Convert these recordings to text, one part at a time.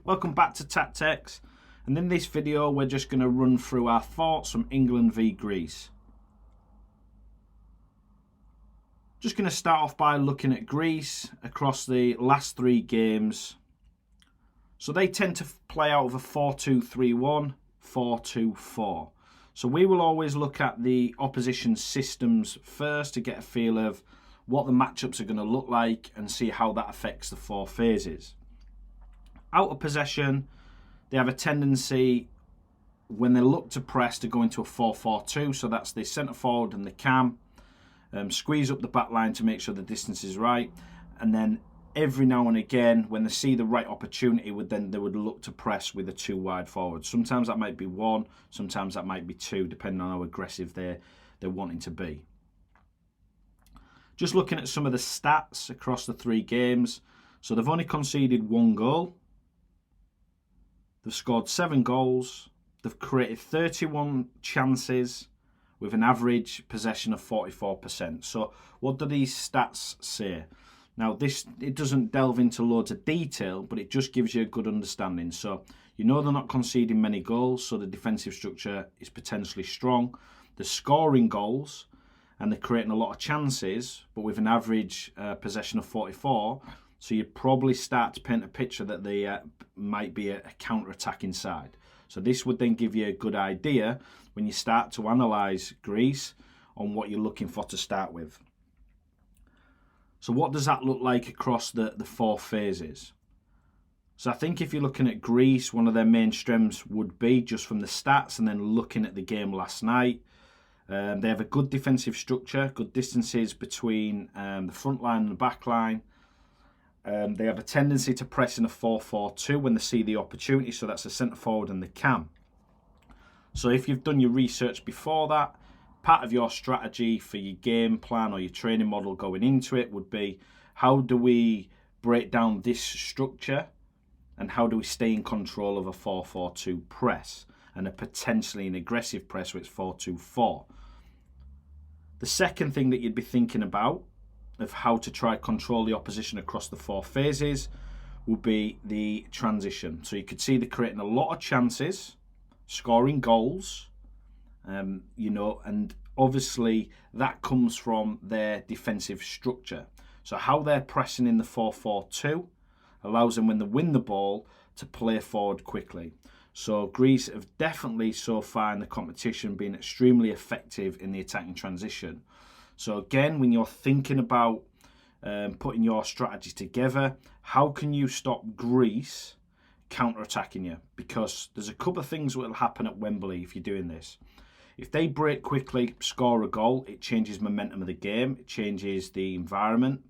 Welcome back to Tactics, and in this video we're just going to run through our thoughts from England v Greece. Just going to start off by looking at Greece across the last three games. So they tend to play out of a 4-2-3-1, 4-2-4. So we will always look at the opposition systems first to get a feel of what the matchups are going to look like and see how that affects the four phases. Out of possession, they have a tendency when they look to press to go into a 4-4-2. So that's the centre forward and the cam. Squeeze up the back line to make sure the distance is right. And then every now and again, when they see the right opportunity, they would look to press with a two wide forward. Sometimes that might be one, sometimes that might be two, depending on how aggressive they're wanting to be. Just looking at some of the stats across the three games. So they've only conceded one goal. They've scored 7 goals. They've created 31 chances with an average possession of 44%. So what do these stats say? Now, it doesn't delve into loads of detail, but it just gives you a good understanding. So you know they're not conceding many goals, so the defensive structure is potentially strong. They're scoring goals, and they're creating a lot of chances, but with an average possession of 44. So you probably start to paint a picture that they might be a counter-attacking side. So this would then give you a good idea when you start to analyse Greece on what you're looking for to start with. So what does that look like across the four phases? So I think if you're looking at Greece, one of their main strengths would be, just from the stats and then looking at the game last night, they have a good defensive structure, good distances between the front line and the back line. They have a tendency to press in a 4-4-2 when they see the opportunity, so that's the centre forward and the cam. So if you've done your research before that, part of your strategy for your game plan or your training model going into it would be, how do we break down this structure and how do we stay in control of a 4-4-2 press and a potentially an aggressive press where it's 4-2-4. The second thing that you'd be thinking about of how to try control the opposition across the four phases would be the transition. So you could see they're creating a lot of chances, scoring goals, and obviously that comes from their defensive structure. So how they're pressing in the 4-4-2 allows them, when they win the ball, to play forward quickly. So Greece have definitely so far in the competition been extremely effective in the attacking transition. So again, when you're thinking about putting your strategy together, how can you stop Greece counter-attacking you? Because there's a couple of things that will happen at Wembley if you're doing this. If they break quickly, score a goal, it changes momentum of the game, it changes the environment.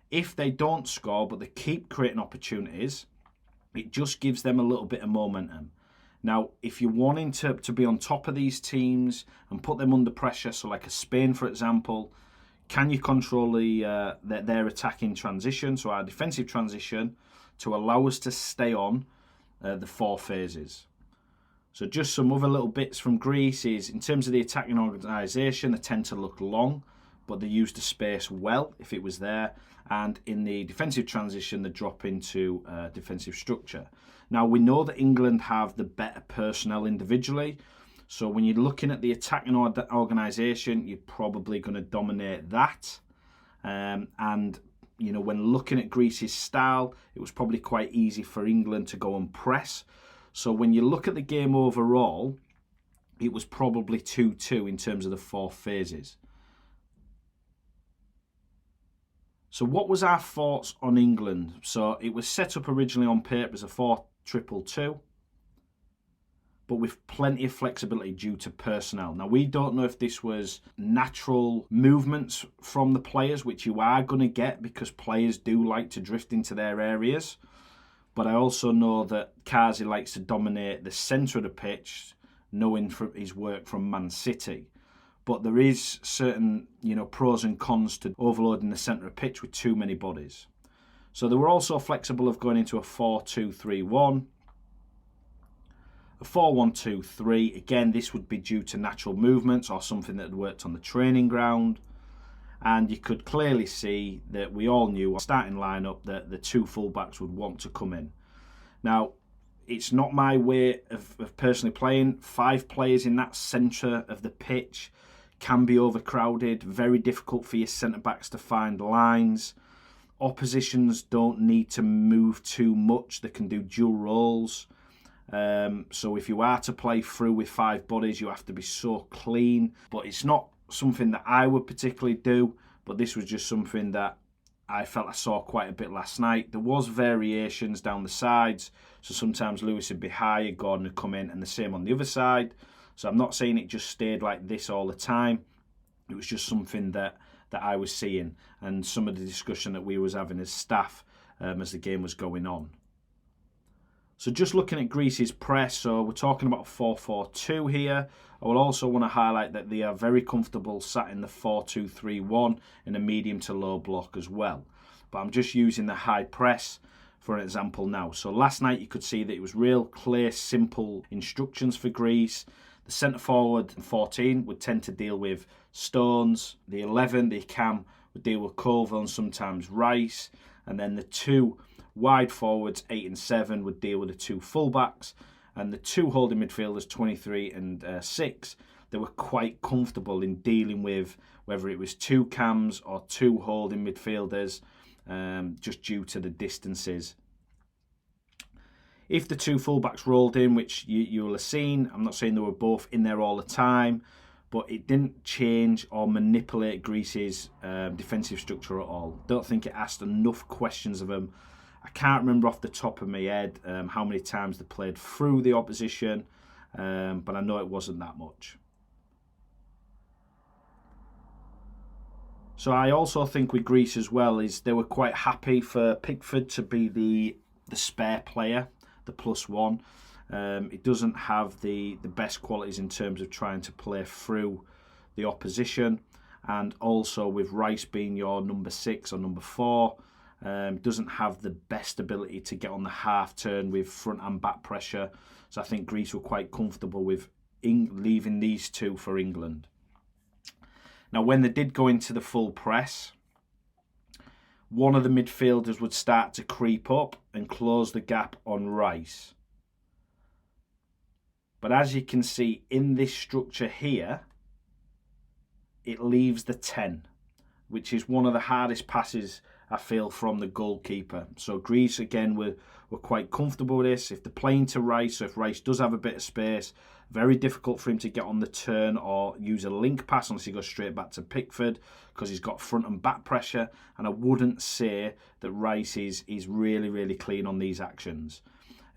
If they don't score, but they keep creating opportunities, it just gives them a little bit of momentum. Now, if you're wanting to be on top of these teams and put them under pressure, so like a Spain, for example, can you control their attacking transition, so our defensive transition, to allow us to stay on the four phases? So just some other little bits from Greece is, in terms of the attacking organisation, they tend to look long, but they use the space well if it was there. And in the defensive transition, they drop into defensive structure. Now, we know that England have the better personnel individually. So when you're looking at the attacking organisation, you're probably going to dominate that. And when looking at Greece's style, it was probably quite easy for England to go and press. So when you look at the game overall, it was probably 2-2 in terms of the four phases. So what was our thoughts on England? So it was set up originally on paper as a 4-2-2, but with plenty of flexibility due to personnel. Now, we don't know if this was natural movements from the players, which you are going to get because players do like to drift into their areas. But I also know that Kazi likes to dominate the centre of the pitch, knowing from his work from Man City. But there is certain, pros and cons to overloading the centre of pitch with too many bodies. So they were also flexible of going into a 4-2-3-1. A 4-1-2-3, again, this would be due to natural movements or something that had worked on the training ground. And you could clearly see that we all knew, starting lineup, that the two fullbacks would want to come in. Now, it's not my way of personally playing. 5 players in that centre of the pitch can be overcrowded, very difficult for your centre-backs to find lines. Oppositions don't need to move too much. They can do dual roles. So if you are to play through with 5 bodies, you have to be so clean. But it's not something that I would particularly do. But this was just something that I felt I saw quite a bit last night. There was variations down the sides. So sometimes Lewis would be higher, Gordon would come in, and the same on the other side. So I'm not saying it just stayed like this all the time. It was just something that I was seeing, and some of the discussion that we was having as staff as the game was going on. So just looking at Greece's press, so we're talking about 4-4-2 here. I will also want to highlight that they are very comfortable sat in the 4-2-3-1 in a medium to low block as well. But I'm just using the high press for an example now. So last night you could see that it was real clear, simple instructions for Greece. The centre forward, 14, would tend to deal with Stones. The 11, the Cam, would deal with Colville and sometimes Rice. And then the 2 wide forwards, 8 and 7, would deal with the 2 fullbacks. And the 2 holding midfielders, 23 and 6, they were quite comfortable in dealing with whether it was 2 Cams or 2 holding midfielders, just due to the distances. If the 2 fullbacks rolled in, which you will have seen, I'm not saying they were both in there all the time, but it didn't change or manipulate Greece's defensive structure at all. Don't think it asked enough questions of them. I can't remember off the top of my head how many times they played through the opposition, but I know it wasn't that much. So I also think with Greece as well is they were quite happy for Pickford to be the spare player, the +1. It doesn't have the best qualities in terms of trying to play through the opposition, and also with Rice being your number 6 or number 4, doesn't have the best ability to get on the half turn with front and back pressure. So I think Greece were quite comfortable with leaving these 2 for England. Now when they did go into the full press, one of the midfielders would start to creep up and close the gap on Rice. But as you can see in this structure here, it leaves the 10, which is one of the hardest passes I feel from the goalkeeper. So Greece again were quite comfortable with this. If they're playing to Rice, so if Rice does have a bit of space, very difficult for him to get on the turn or use a link pass unless he goes straight back to Pickford, because he's got front and back pressure. And I wouldn't say that Rice is really, really clean on these actions.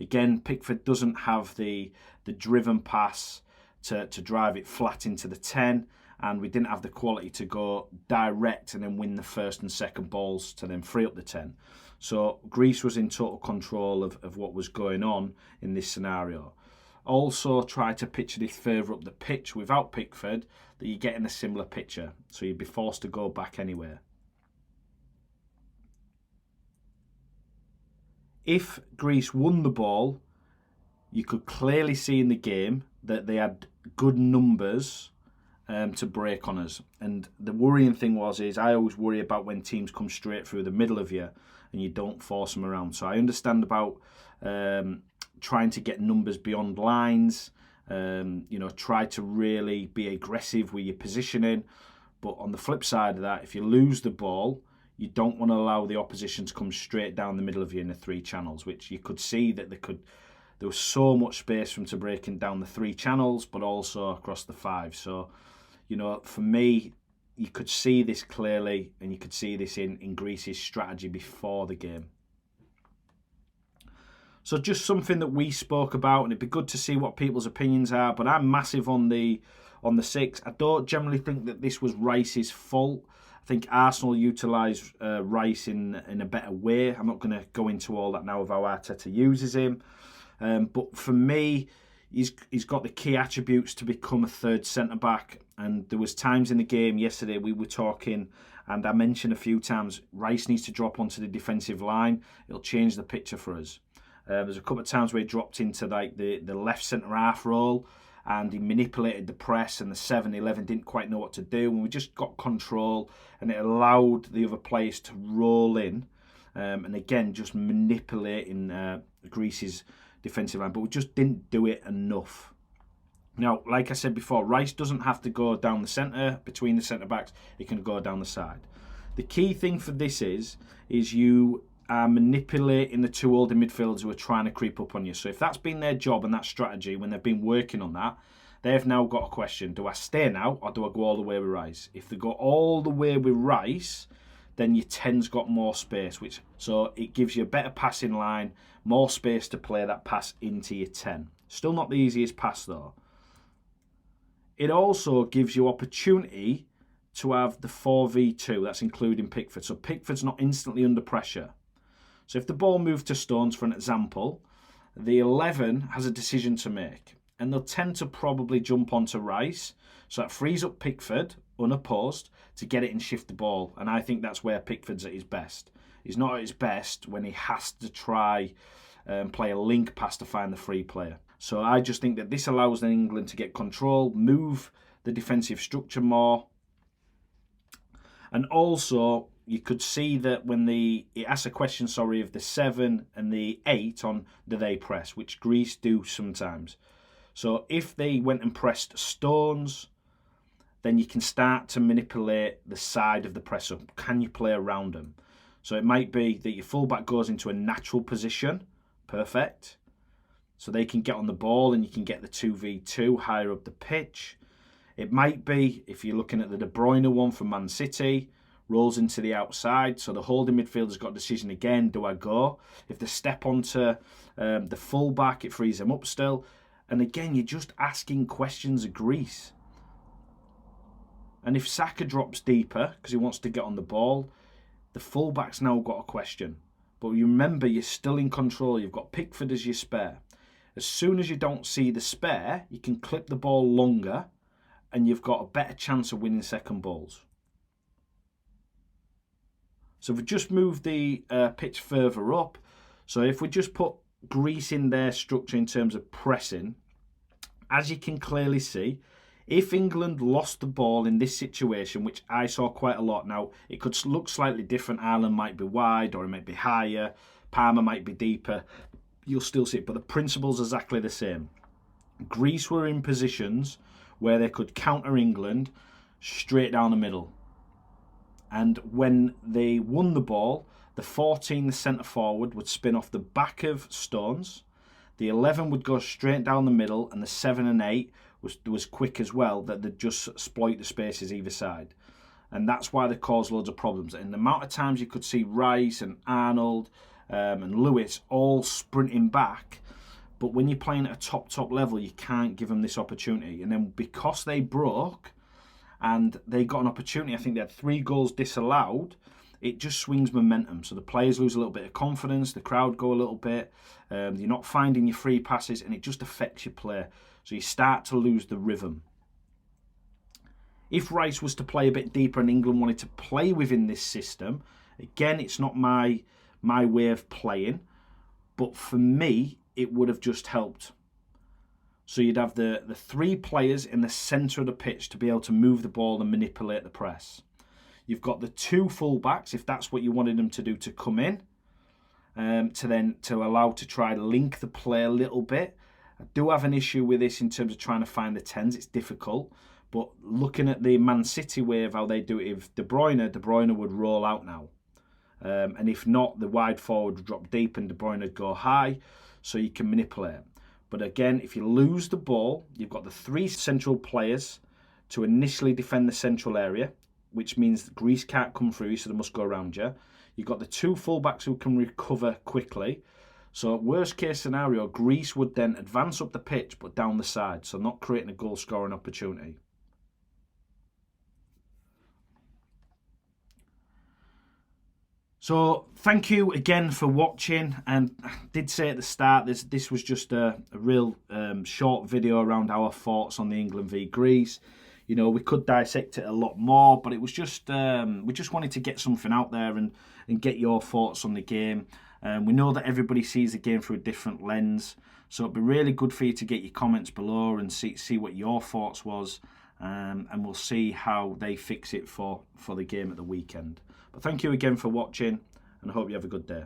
Again, Pickford doesn't have the driven pass to drive it flat into the 10, and we didn't have the quality to go direct and then win the first and second balls to then free up the 10. So Greece was in total control of what was going on in this scenario. Also try to picture this further up the pitch without Pickford, that you're getting a similar picture. So you'd be forced to go back anywhere. If Greece won the ball, you could clearly see in the game that they had good numbers to break on us. And the worrying thing is I always worry about when teams come straight through the middle of you and you don't force them around. So I understand about trying to get numbers beyond lines, try to really be aggressive with your positioning. But on the flip side of that, if you lose the ball, you don't want to allow the opposition to come straight down the middle of you in the 3 channels, which you could see that there was so much space for them to breaking down the 3 channels, but also across the 5. So, for me, you could see this clearly, and you could see this in Greece's strategy before the game. So just something that we spoke about, and it'd be good to see what people's opinions are, but I'm massive on the 6. I don't generally think that this was Rice's fault. I think Arsenal utilised Rice in a better way. I'm not going to go into all that now of how Arteta uses him. But for me, he's got the key attributes to become a third centre-back. And there was times in the game yesterday we were talking, and I mentioned a few times, Rice needs to drop onto the defensive line. It'll change the picture for us. There's a couple of times where he dropped into the left centre-half role, and he manipulated the press, and the 7-11 didn't quite know what to do. And we just got control, and it allowed the other players to roll in. And again, just manipulating Greece's defensive line, but we just didn't do it enough. Now, like I said before, Rice doesn't have to go down the centre, between the centre-backs. He can go down the side. The key thing for this is you are manipulating the two older midfielders who are trying to creep up on you. So if that's been their job and that strategy, when they've been working on that, they've now got a question. Do I stay now or do I go all the way with Rice? If they go all the way with Rice, then your 10's got more space, so it gives you a better passing line, more space to play that pass into your 10. Still not the easiest pass though. It also gives you opportunity to have the 4v2, that's including Pickford. So Pickford's not instantly under pressure. So if the ball moved to Stones, for an example, the 11 has a decision to make. And they'll tend to probably jump onto Rice. So that frees up Pickford, unopposed, to get it and shift the ball. And I think that's where Pickford's at his best. He's not at his best when he has to try and play a link pass to find the free player. So I just think that this allows England to get control, move the defensive structure more. And also, you could see that when it asks a question, of the 7 and the 8 on do they press, which Greece do sometimes. So if they went and pressed Stones, then you can start to manipulate the side of the press up. Can you play around them? So it might be that your fullback goes into a natural position. Perfect. So they can get on the ball and you can get the 2v2 higher up the pitch. It might be, if you're looking at the De Bruyne one from Man City, rolls into the outside. So the holding midfielder's got a decision again. Do I go? If they step onto the fullback, it frees them up still. And again, you're just asking questions of Greece. And if Saka drops deeper because he wants to get on the ball, the fullback's now got a question. But you remember, you're still in control. You've got Pickford as your spare. As soon as you don't see the spare, you can clip the ball longer and you've got a better chance of winning second balls. So if we just move the pitch further up, so if we just put Greece in their structure in terms of pressing, as you can clearly see, if England lost the ball in this situation, which I saw quite a lot, now it could look slightly different. Ireland might be wide or it might be higher. Parma might be deeper. You'll still see it, but the principle's exactly the same. Greece were in positions where they could counter England straight down the middle. And when they won the ball, the 14, the centre forward, would spin off the back of Stones. The 11 would go straight down the middle, and the 7 and 8 was quick as well, that they'd just exploit the spaces either side. And that's why they caused loads of problems. And the amount of times you could see Rice and Arnold and Lewis all sprinting back, but when you're playing at a top level, you can't give them this opportunity. And then because they broke and they got an opportunity, I think they had 3 goals disallowed, it just swings momentum. So the players lose a little bit of confidence, the crowd go a little bit, you're not finding your free passes, and it just affects your play. So you start to lose the rhythm. If Rice was to play a bit deeper and England wanted to play within this system, again, it's not my way of playing, but for me, it would have just helped. So you'd have the 3 players in the centre of the pitch to be able to move the ball and manipulate the press. You've got the 2 fullbacks, if that's what you wanted them to do, to come in, to allow to try to link the play a little bit. I do have an issue with this in terms of trying to find the 10s. It's difficult. But looking at the Man City way of how they do it with De Bruyne would roll out now. And if not, the wide forward would drop deep and De Bruyne would go high, so you can manipulate. But again, if you lose the ball, you've got the 3 central players to initially defend the central area, which means Greece can't come through, so they must go around you. You've got the 2 fullbacks who can recover quickly. So worst case scenario, Greece would then advance up the pitch but down the side, so not creating a goal scoring opportunity. So thank you again for watching, and I did say at the start this was just a real short video around our thoughts on the England v Greece. You know, we could dissect it a lot more, but it was just we just wanted to get something out there and get your thoughts on the game. We know that everybody sees the game through a different lens, so it'd be really good for you to get your comments below and see what your thoughts was, and we'll see how they fix it for the game at the weekend. But thank you again for watching, and I hope you have a good day.